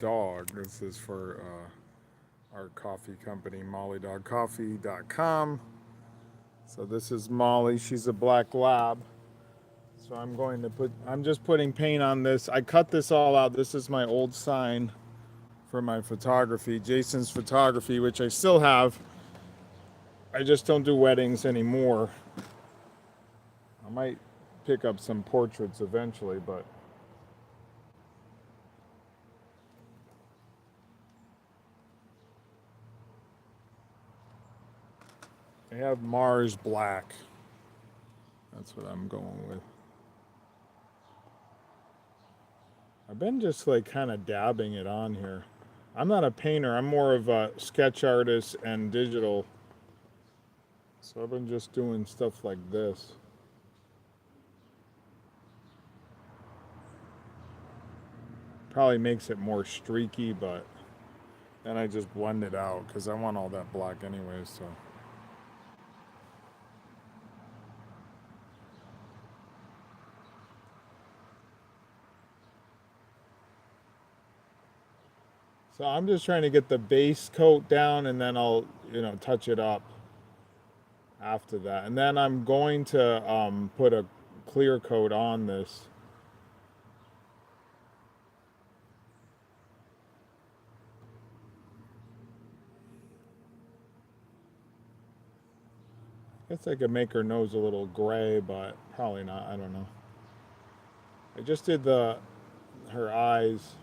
dog. This is for our coffee company, mollydogcoffee.com. So this is Molly. She's a black lab. So I'm just putting paint on this. I cut this all out. This is my old sign for my photography, Jason's Photography, which I still have. I just don't do weddings anymore. I might pick up some portraits eventually, but I have Mars Black. That's what I'm going with. I've been just like kind of dabbing it on here. I'm not a painter. I'm more of a sketch artist and digital. So I've been just doing stuff like this. Probably makes it more streaky, but then I just blend it out because I want all that black anyway. So I'm just trying to get the base coat down and then I'll, touch it up after that. And then I'm going to put a clear coat on this. I guess I could make her nose a little gray, but probably not. I don't know. I just did her eyes.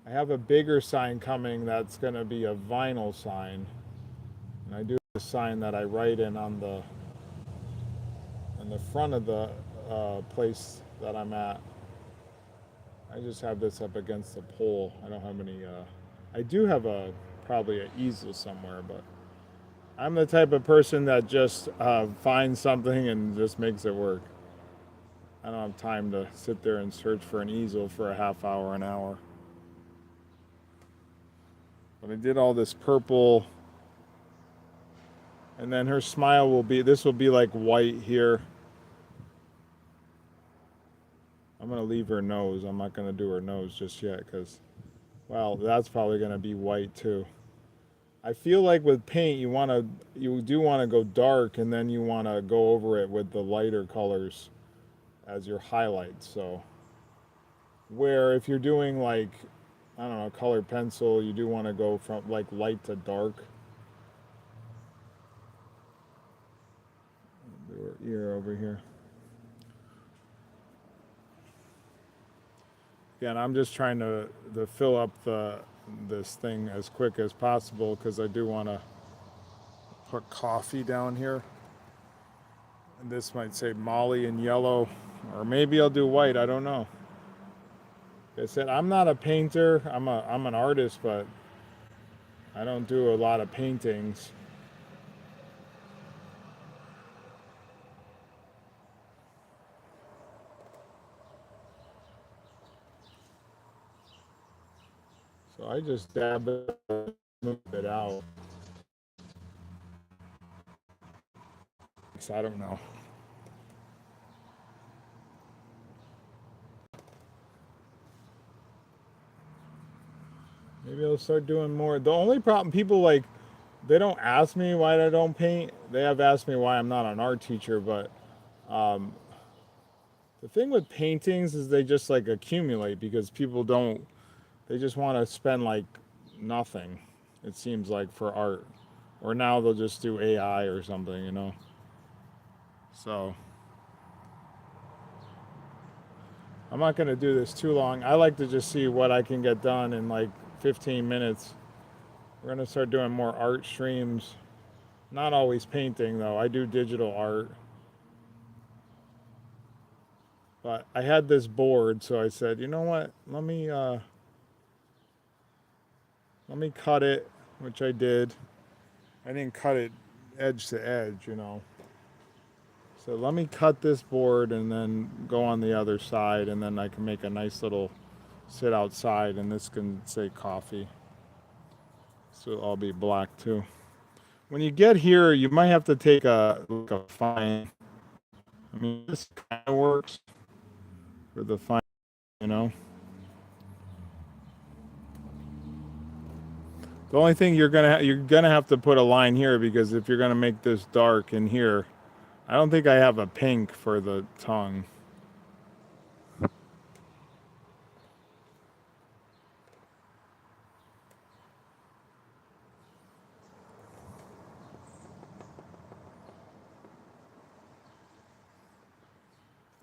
I have a bigger sign coming that's going to be a vinyl sign. And I do a sign that I write in on the front of the place that I'm at. I just have this up against the pole. I don't have any. I do have probably an easel somewhere, but I'm the type of person that just finds something and just makes it work. I don't have time to sit there and search for an easel for a half hour, an hour. But I did all this purple, and then her smile this will be like white here. I'm going to leave her nose. I'm not going to do her nose just yet because, well, that's probably going to be white too. I feel like with paint, you do want to go dark, and then you want to go over it with the lighter colors as your highlights. So, where if you're doing like, I don't know, colored pencil, you do want to go from like light to dark. Do her ear over here. Again, I'm just trying to fill up this thing as quick as possible because I do want to put coffee down here. And this might say Molly in yellow, or maybe I'll do white. I don't know. Like I said, I'm not a painter. I'm an artist, but I don't do a lot of paintings. So I just dab it, move it out. So I don't know. Maybe I'll start doing more. The only problem, people like, they don't ask me why I don't paint. They have asked me why I'm not an art teacher, but um, the thing with paintings is they just like accumulate because people don't, they just want to spend like nothing, it seems like, for art. Or now they'll just do AI or something. So I'm not going to do this too long. I like to just see what I can get done in like 15 minutes. We're going to start doing more art streams. Not always painting, though. I do digital art. But I had this board, so I said, you know what? Let me cut it, which I did. I didn't cut it edge to edge. So let me cut this board and then go on the other side, and then I can make a nice little sit outside, and this can say coffee. So it'll all be black too. When you get here, you might have to take a fine. I mean, this kind of works for the fine. you know. The only thing you're gonna have to put a line here, because if you're gonna make this dark in here, I don't think I have a pink for the tongue.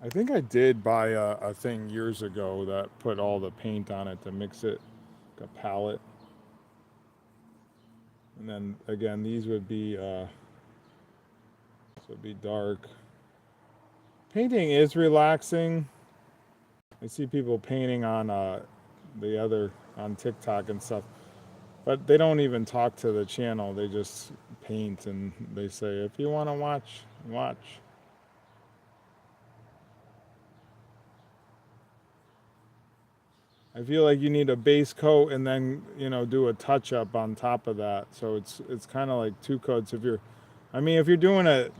I think I did buy a thing years ago that put all the paint on it to mix it, like a palette. And then again, these would be this would be dark. Painting is relaxing. I see people painting on the other on TikTok and stuff, but they don't even talk to the channel. They just paint and they say, if you want to watch, watch. I feel like you need a base coat and then, do a touch up on top of that. So it's kind of like two coats. If you're doing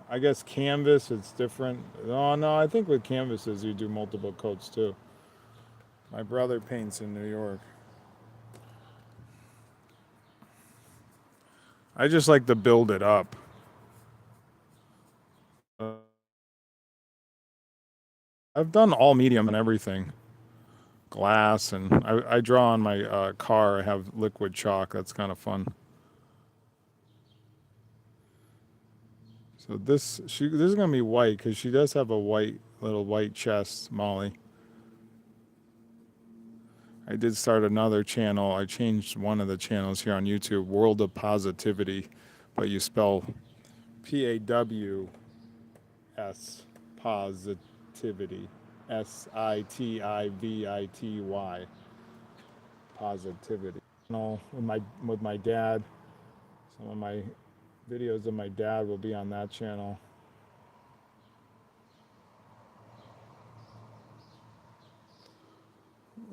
I guess canvas, it's different. Oh no, I think with canvases you do multiple coats too. My brother paints in New York. I just like to build it up. I've done all medium and everything. Glass, and I draw on my car. I have liquid chalk. That's kind of fun. So this is gonna be white because she does have a little white chest, Molly. I did start another channel. I changed one of the channels here on YouTube, World of Positivity, but you spell PAWS, positivity, SITIVITY, positivity. With my dad. Some of my videos of my dad will be on that channel.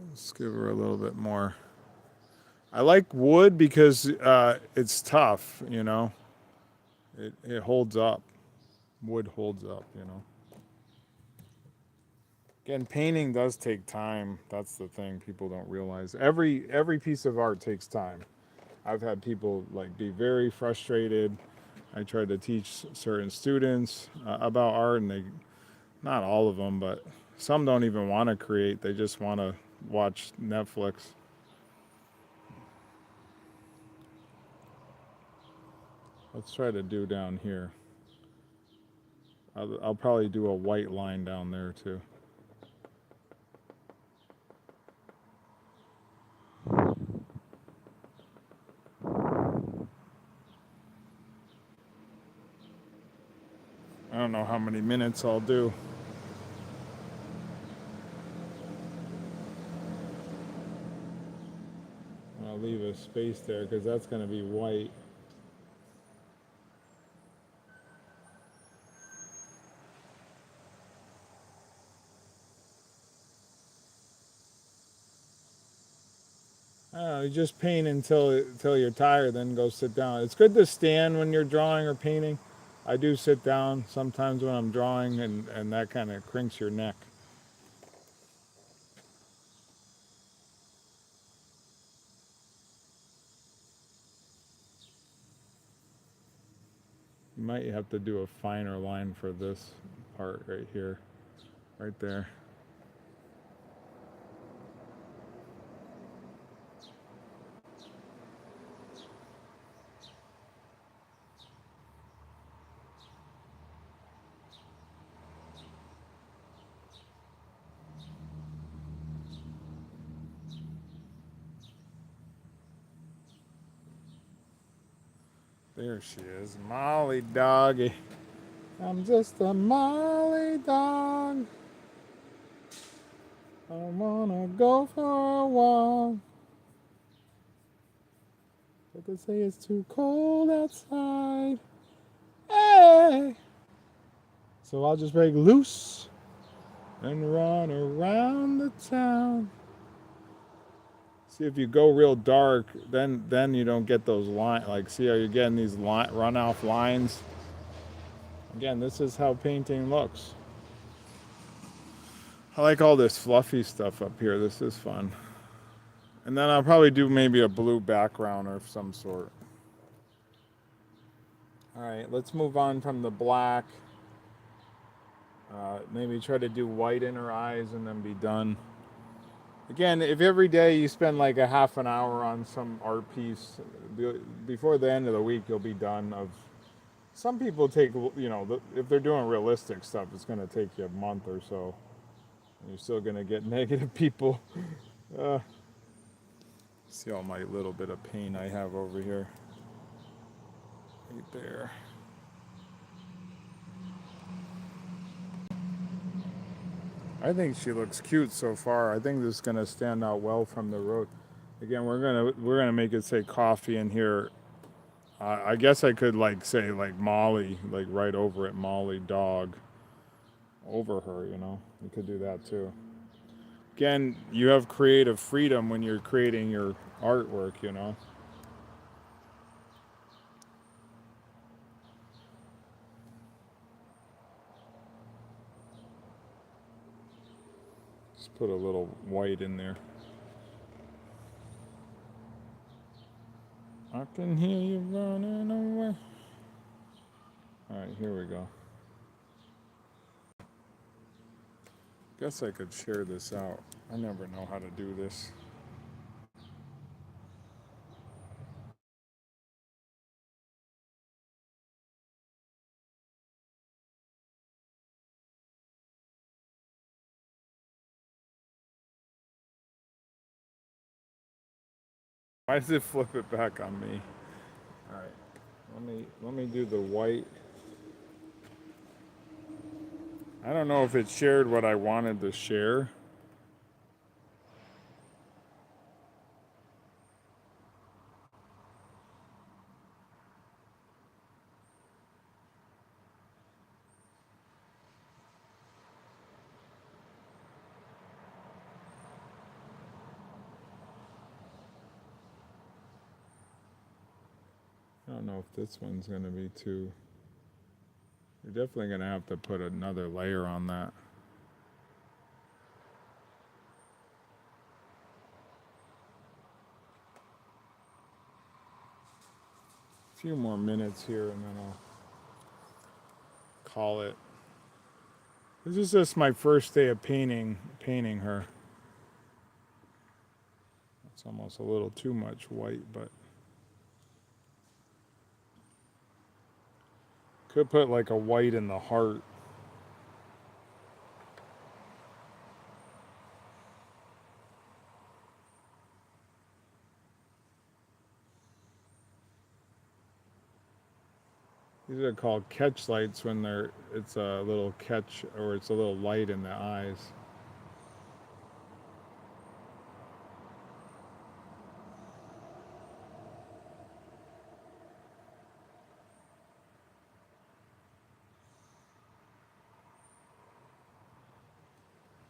Let's give her a little bit more. I like wood because it's tough, It holds up. Wood holds up, Again, painting does take time. That's the thing people don't realize. Every piece of art takes time. I've had people be very frustrated. I try to teach certain students about art, and not all of them, but some don't even want to create. They just want to watch Netflix. Let's try to do down here. I'll probably do a white line down there too. I don't know how many minutes I'll do. I'll leave a space there because that's going to be white. I don't know, you just paint until you're tired, then go sit down. It's good to stand when you're drawing or painting. I do sit down sometimes when I'm drawing, and that kind of crinks your neck. You might have to do a finer line for this part right here, right there. There she is, Molly doggy. I'm just a Molly dog. I wanna go for a walk, but they say it's too cold outside. Hey! So I'll just break loose and run around the town. See, if you go real dark, then you don't get those lines. See how you're getting these run off lines? Again, this is how painting looks. I like all this fluffy stuff up here. This is fun. And then I'll probably do maybe a blue background or some sort. All right, let's move on from the black. Maybe try to do white in her eyes and then be done. Again, if every day you spend like a half an hour on some art piece, before the end of the week you'll be done. Some people take, if they're doing realistic stuff, it's going to take you a month or so. And you're still going to get negative people. See all my little bit of paint I have over here. Right there. I think she looks cute so far. I think this is gonna stand out well from the road. Again, we're gonna make it say coffee in here. I guess I could like say like Molly, like right over it, Molly dog, over her. You could do that too. Again, you have creative freedom when you're creating your artwork. Just put a little white in there. I can hear you running away. All right, here we go. Guess I could share this out. I never know how to do this. Why does it flip it back on me? All right, let me do the white. I don't know if it shared what I wanted to share. I don't know if this one's going to be too. You're definitely going to have to put another layer on that. A few more minutes here and then I'll call it. This is just my first day of painting her. It's almost a little too much white, but could put like a white in the heart. These are called catch lights when it's a little catch or it's a little light in the eyes.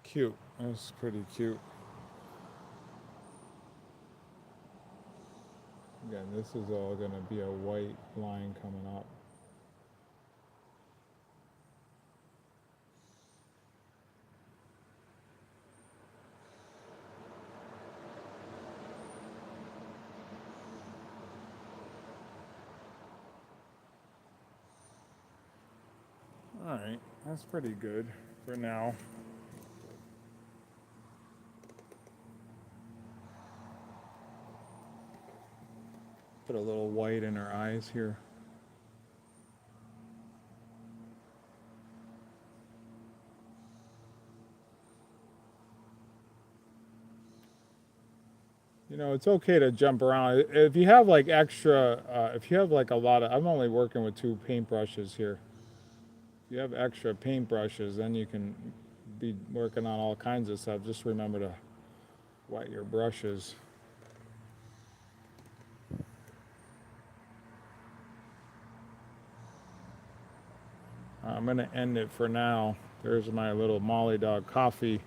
Cute. That's pretty cute. Again, this is all going to be a white line coming up. Alright, that's pretty good for now. Put a little white in her eyes here. It's okay to jump around. If you have like extra, if you have like a lot of, I'm only working with 2 paintbrushes here. If you have extra paintbrushes, then you can be working on all kinds of stuff. Just remember to wet your brushes. I'm going to end it for now. There's my little Molly Dog Coffee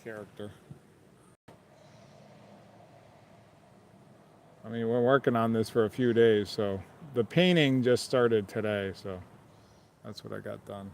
character. I mean, we're working on this for a few days, so the painting just started today, so that's what I got done.